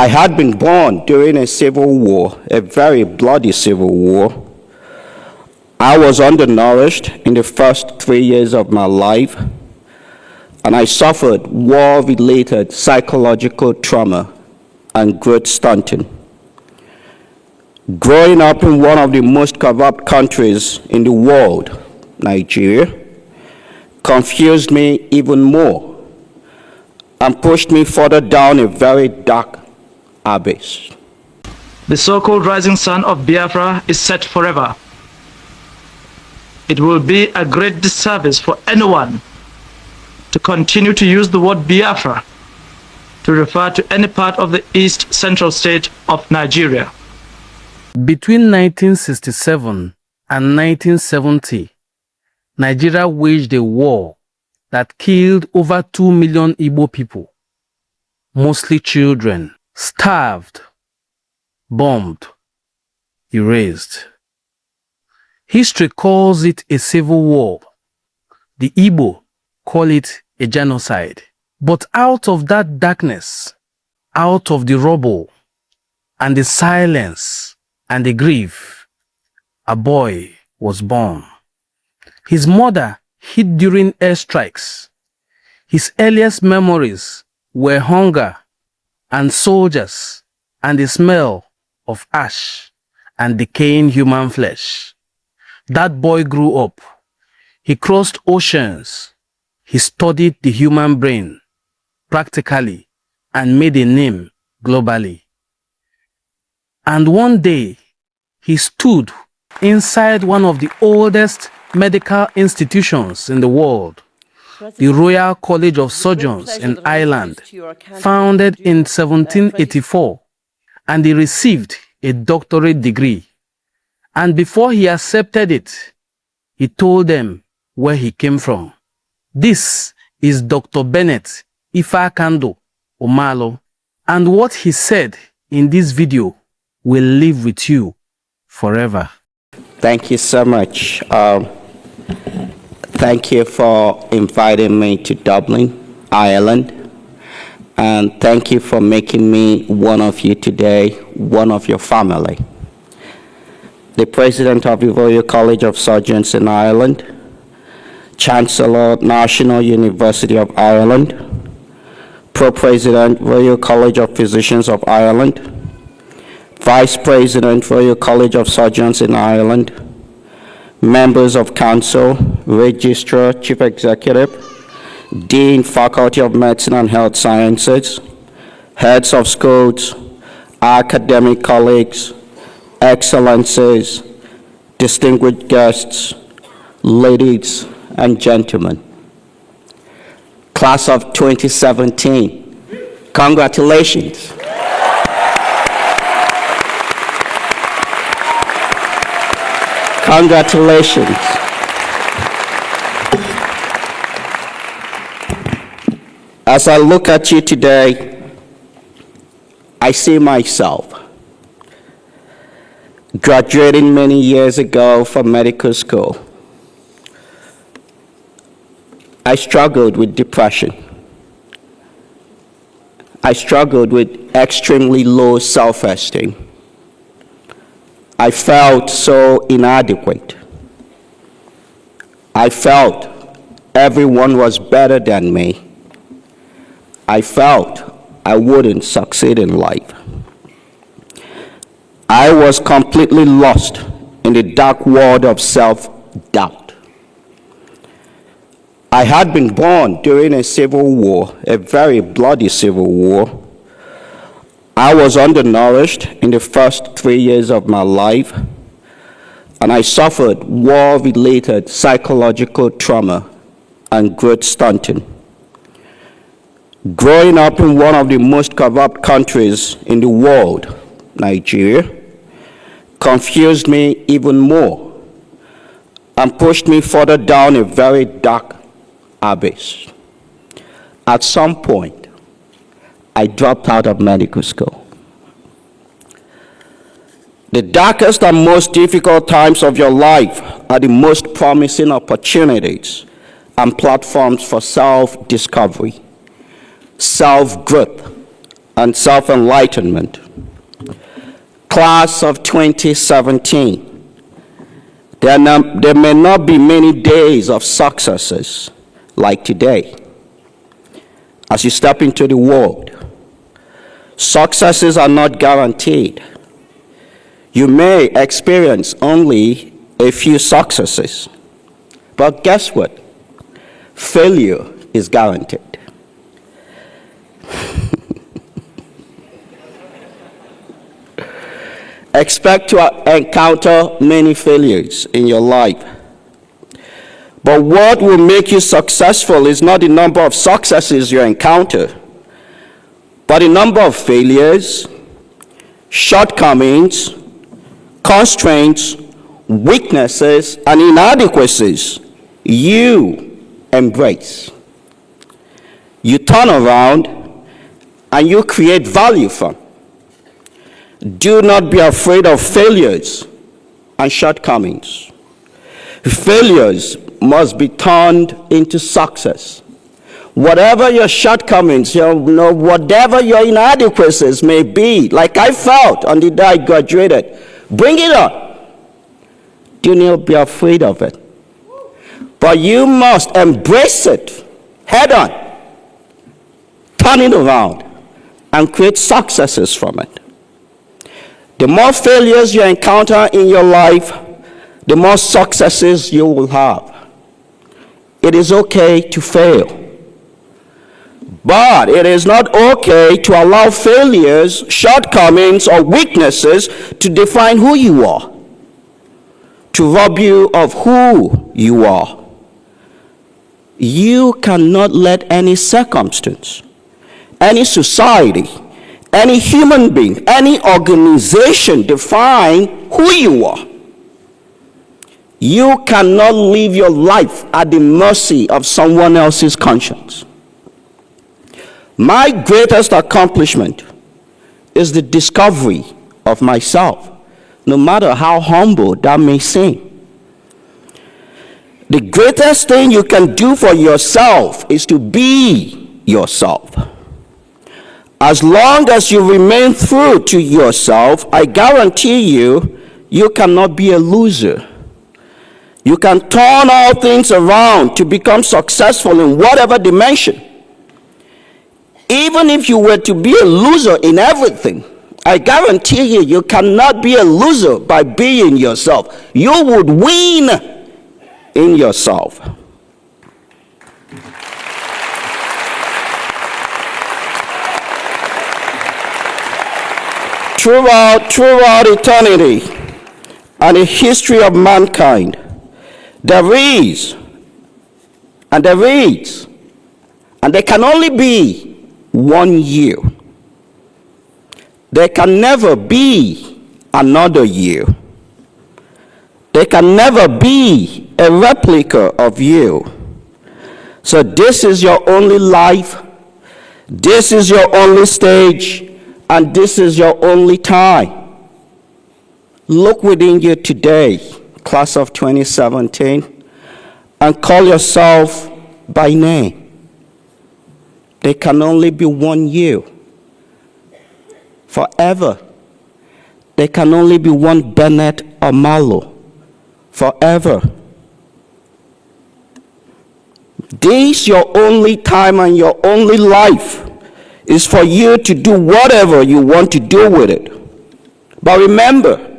I had been born during a civil war, a very bloody civil war. I was undernourished in the first 3 years of my life, and I suffered war-related psychological trauma and growth stunting. Growing up in one of the most corrupt countries in the world, Nigeria, confused me even more and pushed me further down a very dark abyss. The so-called rising sun of Biafra is set forever. It will be a great disservice for anyone to continue to use the word Biafra to refer to any part of the East Central state of Nigeria. Between 1967 and 1970, Nigeria waged a war that killed over 2 million Igbo people, mostly children, starved, bombed, erased. History calls it a civil war. The Igbo call it a genocide. But out of that darkness, out of the rubble, and the silence, and the grief, a boy was born. His mother hid during airstrikes. His earliest memories were hunger and soldiers and the smell of ash and decaying human flesh. That boy grew up. He crossed oceans. He studied the human brain practically and made a name globally. And one day, he stood inside one of the oldest medical institutions in the world, the Royal College of Surgeons in Ireland, founded in 1784, and he received a doctorate degree. And before he accepted it, he told them where he came from. This is Dr. Bennet Omalu, and what he said in this video will live with you forever. Thank you so much. Thank you for inviting me to Dublin, Ireland, and thank you for making me one of you today, one of your family. The President of the Royal College of Surgeons in Ireland, Chancellor, National University of Ireland, Pro-President, Royal College of Physicians of Ireland, Vice President, Royal College of Surgeons in Ireland, members of Council, Registrar, Chief Executive, Dean, Faculty of Medicine and Health Sciences, heads of schools, academic colleagues, excellencies, distinguished guests, ladies and gentlemen. Class of 2017, congratulations. Congratulations. As I look at you today, I see myself graduating many years ago from medical school. I struggled with depression. I struggled with extremely low self-esteem. I felt so inadequate. I felt everyone was better than me. I felt I wouldn't succeed in life. I was completely lost in the dark world of self-doubt. I had been born during a civil war, a very bloody civil war. I was undernourished in the first 3 years of my life, and I suffered war-related psychological trauma and growth stunting. Growing up in one of the most corrupt countries in the world, Nigeria, confused me even more and pushed me further down a very dark abyss. At some point, I dropped out of medical school. The darkest and most difficult times of your life are the most promising opportunities and platforms for self-discovery, self-growth, and self-enlightenment. Class of 2017. There may not be many days of successes like today. As you step into the world, successes are not guaranteed. You may experience only a few successes, but guess what? Failure is guaranteed. Expect to encounter many failures in your life. But what will make you successful is not the number of successes you encounter, but the number of failures, shortcomings, constraints, weaknesses, and inadequacies you embrace. You turn around and you create value from. Do not be afraid of failures and shortcomings. Failures must be turned into success. Whatever your shortcomings, whatever your inadequacies may be, like I felt on the day I graduated, bring it on. Do not be afraid of it. But you must embrace it head on, turn it around, and create successes from it. The more failures you encounter in your life, the more successes you will have. It is okay to fail. But it is not okay to allow failures, shortcomings, or weaknesses to define who you are, to rob you of who you are. You cannot let any circumstance, any society, any human being, any organization define who you are. You cannot live your life at the mercy of someone else's conscience. My greatest accomplishment is the discovery of myself, no matter how humble that may seem. The greatest thing you can do for yourself is to be yourself. As long as you remain true to yourself, I guarantee you, you cannot be a loser. You can turn all things around to become successful in whatever dimension. Even if you were to be a loser in everything, I guarantee you, you cannot be a loser by being yourself. You would win in yourself. Throughout eternity and the history of mankind, there is, and there can only be one you. There can never be another you. There can never be a replica of you. So this is your only life, this is your only stage, and this is your only time. Look within you today, class of 2017, and call yourself by name. There can only be one you. Forever. There can only be one Bennet Omalu. Forever. This, your only time and your only life, is for you to do whatever you want to do with it. But remember,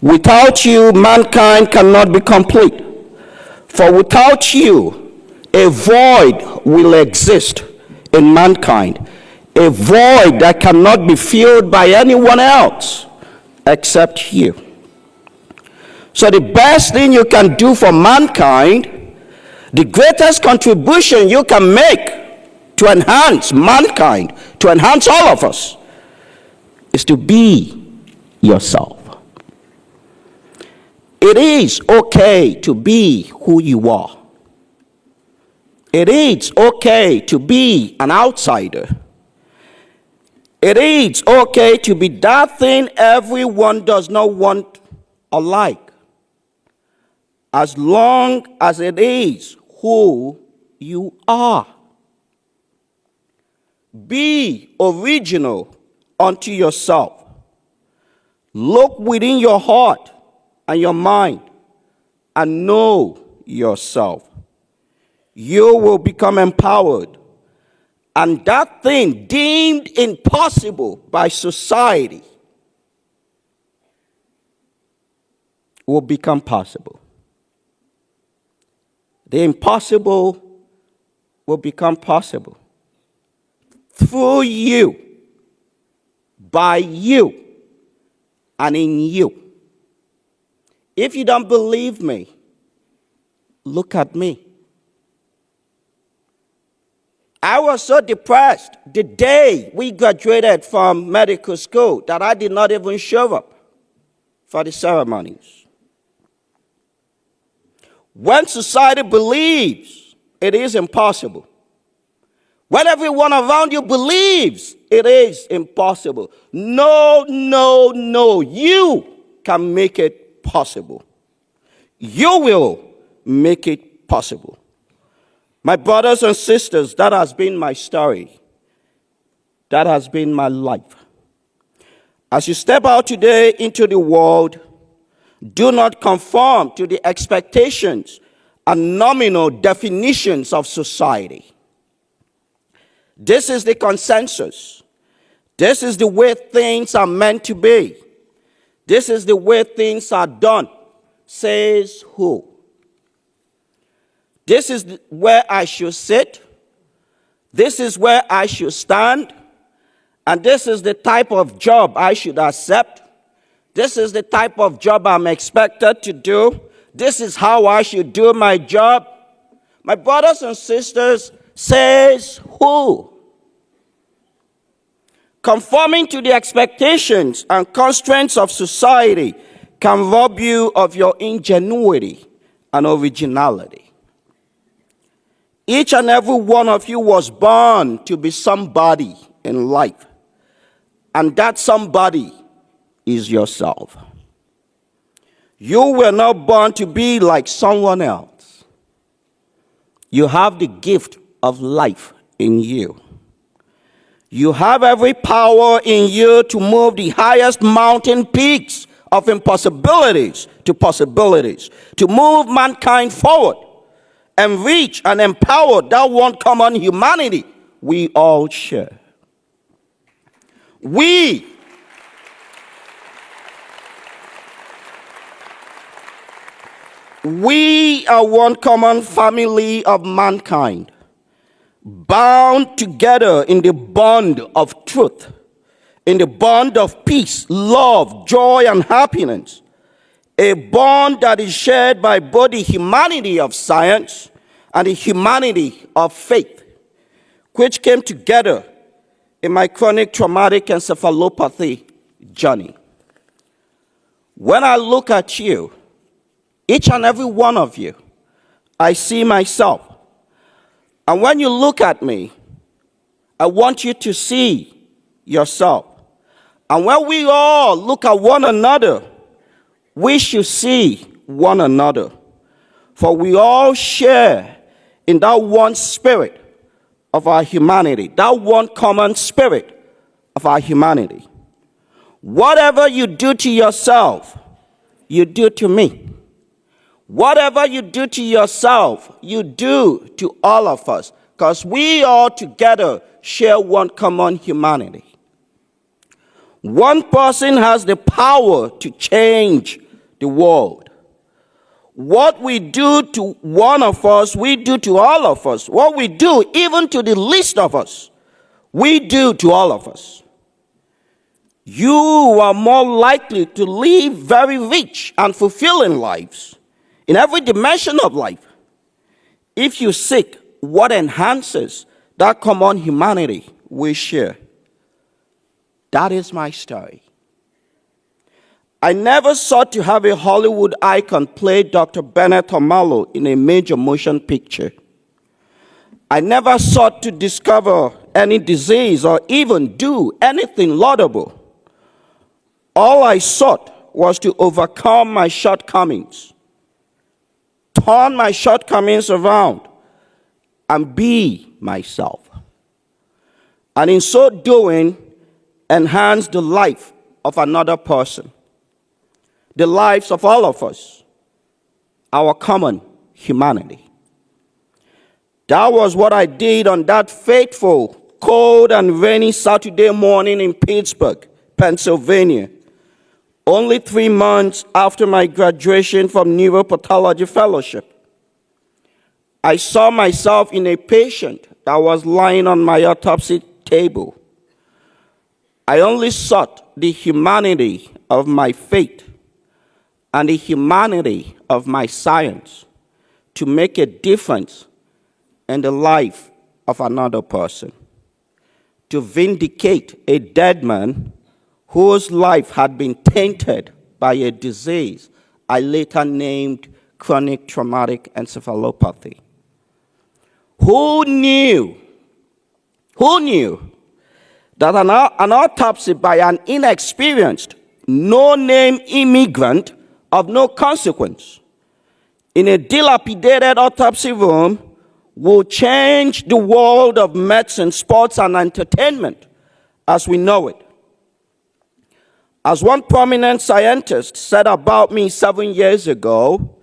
without you, mankind cannot be complete. For without you, a void will exist in mankind. A void that cannot be filled by anyone else except you. So the best thing you can do for mankind, the greatest contribution you can make to enhance mankind, to enhance all of us, is to be yourself. It is okay to be who you are. It is okay to be an outsider. It is okay to be that thing everyone does not want alike, as long as it is who you are. Be original unto yourself. Look within your heart and your mind and know yourself. You will become empowered. And that thing deemed impossible by society will become possible. The impossible will become possible through you, by you, and in you. If you don't believe me, look at me. I was so depressed the day we graduated from medical school that I did not even show up for the ceremonies. When society believes it is impossible, when everyone around you believes it is impossible, no, you can make it possible. You will make it possible. My brothers and sisters, that has been my story. That has been my life. As you step out today into the world, do not conform to the expectations and nominal definitions of society. This is the consensus. This is the way things are meant to be. This is the way things are done, says who? This is where I should sit. This is where I should stand. And this is the type of job I should accept. This is the type of job I'm expected to do. This is how I should do my job. My brothers and sisters, says who? Conforming to the expectations and constraints of society can rob you of your ingenuity and originality. Each and every one of you was born to be somebody in life, and that somebody is yourself. You were not born to be like someone else. You have the gift of life in you. You have every power in you to move the highest mountain peaks of impossibilities to possibilities, to move mankind forward and reach and empower that one common humanity we all share. We are one common family of mankind, bound together in the bond of truth, in the bond of peace, love, joy, and happiness, a bond that is shared by both the humanity of science and the humanity of faith, which came together in my chronic traumatic encephalopathy journey. When I look at you, each and every one of you, I see myself. And when you look at me, I want you to see yourself. And when we all look at one another, we should see one another. For we all share in that one spirit of our humanity, that one common spirit of our humanity. Whatever you do to yourself, you do to me. Whatever you do to yourself, you do to all of us, because we all together share one common humanity. One person has the power to change the world. What we do to one of us, we do to all of us. What we do even to the least of us, we do to all of us. You are more likely to live very rich and fulfilling lives in every dimension of life if you seek what enhances that common humanity we share. That is my story. I never sought to have a Hollywood icon play Dr. Bennet Omalu in a major motion picture. I never sought to discover any disease or even do anything laudable. All I sought was to overcome my shortcomings, turn my shortcomings around, and be myself. and in so doing, enhance the life of another person, the lives of all of us, our common humanity. That was what I did on that fateful, cold and rainy Saturday morning in Pittsburgh, Pennsylvania, only 3 months after my graduation from neuropathology fellowship. I saw myself in a patient that was lying on my autopsy table. I only sought the humanity of my faith and the humanity of my science to make a difference in the life of another person, to vindicate a dead man whose life had been tainted by a disease I later named Chronic Traumatic Encephalopathy. Who knew that an autopsy by an inexperienced, no-name immigrant of no consequence in a dilapidated autopsy room will change the world of medicine, sports, and entertainment as we know it? As one prominent scientist said about me 7 years ago,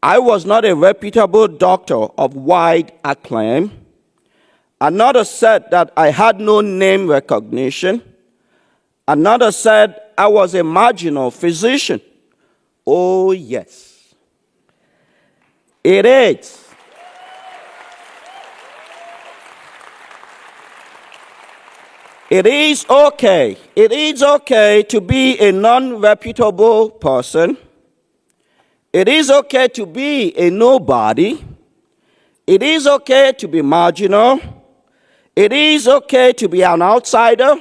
I was not a reputable doctor of wide acclaim. Another said that I had no name recognition. Another said I was a marginal physician. Oh, yes. It is. It is okay. It is okay to be a non-reputable person. It is okay to be a nobody. It is okay to be marginal. It is okay to be an outsider.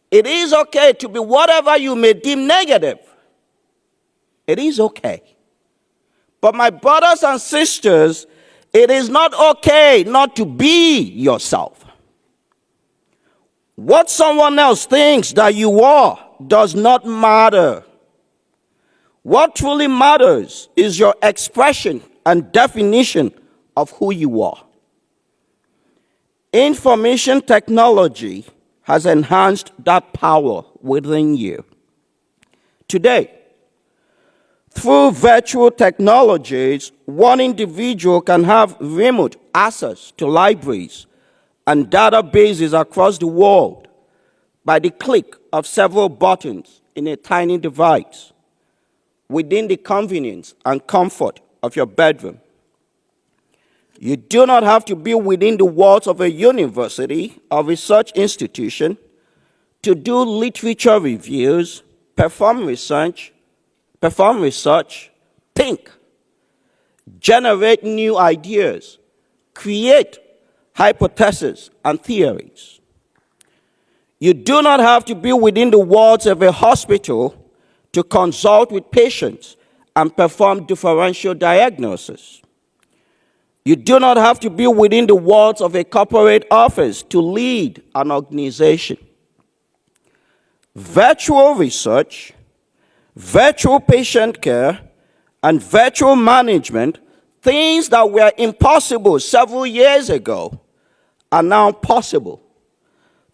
It is okay to be whatever you may deem negative. It is okay. But my brothers and sisters, it is not okay not to be yourself. What someone else thinks that you are does not matter. What truly matters is your expression and definition of who you are. Information technology has enhanced that power within you. Today, through virtual technologies, one individual can have remote access to libraries and databases across the world by the click of several buttons in a tiny device within the convenience and comfort of your bedroom. You do not have to be within the walls of a university or research institution to do literature reviews, perform research, think, generate new ideas, create hypotheses and theories. You do not have to be within the walls of a hospital to consult with patients and perform differential diagnosis. You do not have to be within the walls of a corporate office to lead an organization. Virtual research, virtual patient care, and virtual management, things that were impossible several years ago, are now possible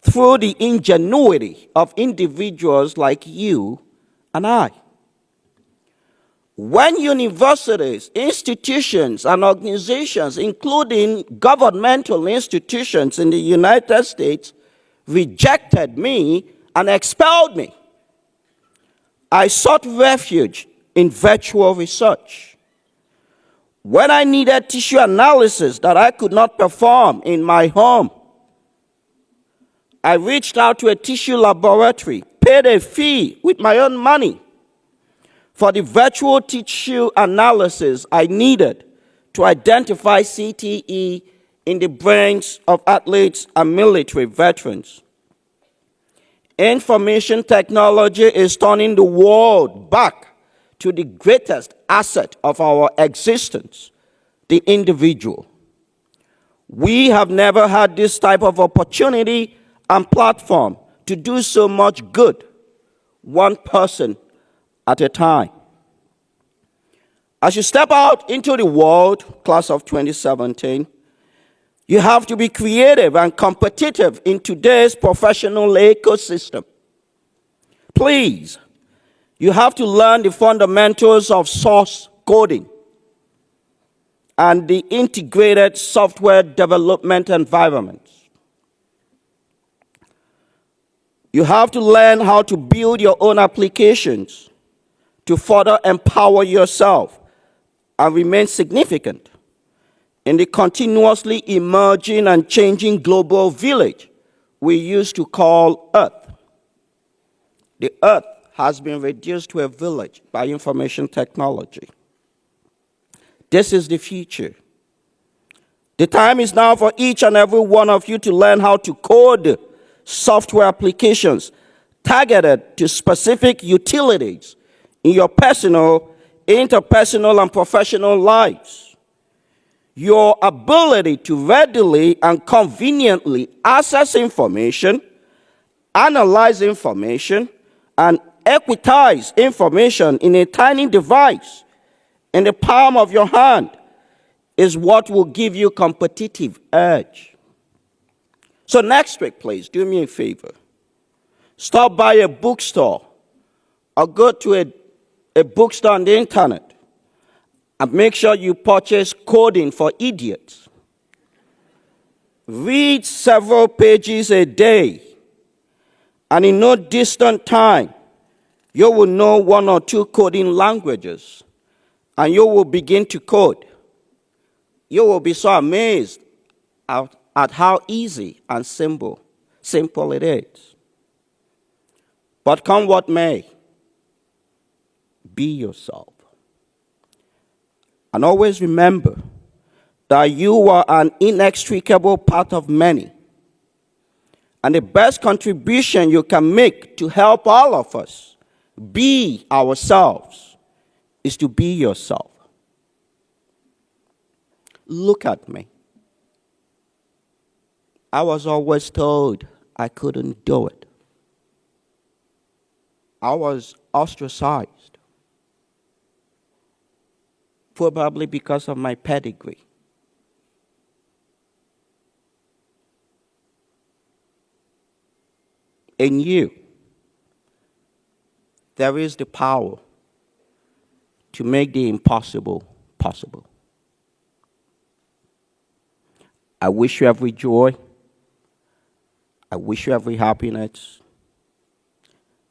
through the ingenuity of individuals like you and I. When universities, institutions, and organizations, including governmental institutions in the United States, rejected me and expelled me, I sought refuge in virtual research. When I needed tissue analysis that I could not perform in my home, I reached out to a tissue laboratory, paid a fee with my own money for the virtual tissue analysis I needed to identify CTE in the brains of athletes and military veterans. Information technology is turning the world back to the greatest asset of our existence, the individual. We have never had this type of opportunity and platform to do so much good, one person at a time. As you step out into the world, class of 2017, You have to be creative and competitive in today's professional ecosystem. Please, you have to learn the fundamentals of source coding and the integrated software development environments. You have to learn how to build your own applications to further empower yourself and remain significant in the continuously emerging and changing global village we used to call Earth. The Earth has been reduced to a village by information technology. This is the future. The time is now for each and every one of you to learn how to code software applications targeted to specific utilities in your personal, interpersonal, and professional lives. Your ability to readily and conveniently access information, analyze information, and equitize information in a tiny device in the palm of your hand is what will give you competitive edge. So next week, please, do me a favor. Stop by a bookstore or go to a bookstore on the internet and make sure you purchase Coding for Idiots. Read several pages a day, and in no distant time, you will know one or two coding languages, and you will begin to code. You will be so amazed at how easy and simple it is. But come what may, be yourself. And always remember that you are an inextricable part of many. And the best contribution you can make to help all of us be ourselves is to be yourself. Look at me. I was always told I couldn't do it. I was ostracized, probably because of my pedigree. In you, there is the power to make the impossible possible. I wish you every joy. I wish you every happiness.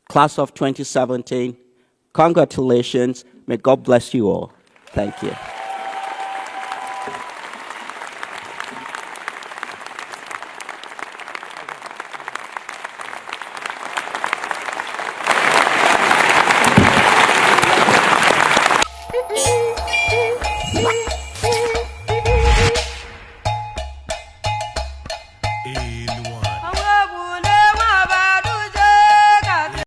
Class of 2017, congratulations. May God bless you all. Thank you. In one.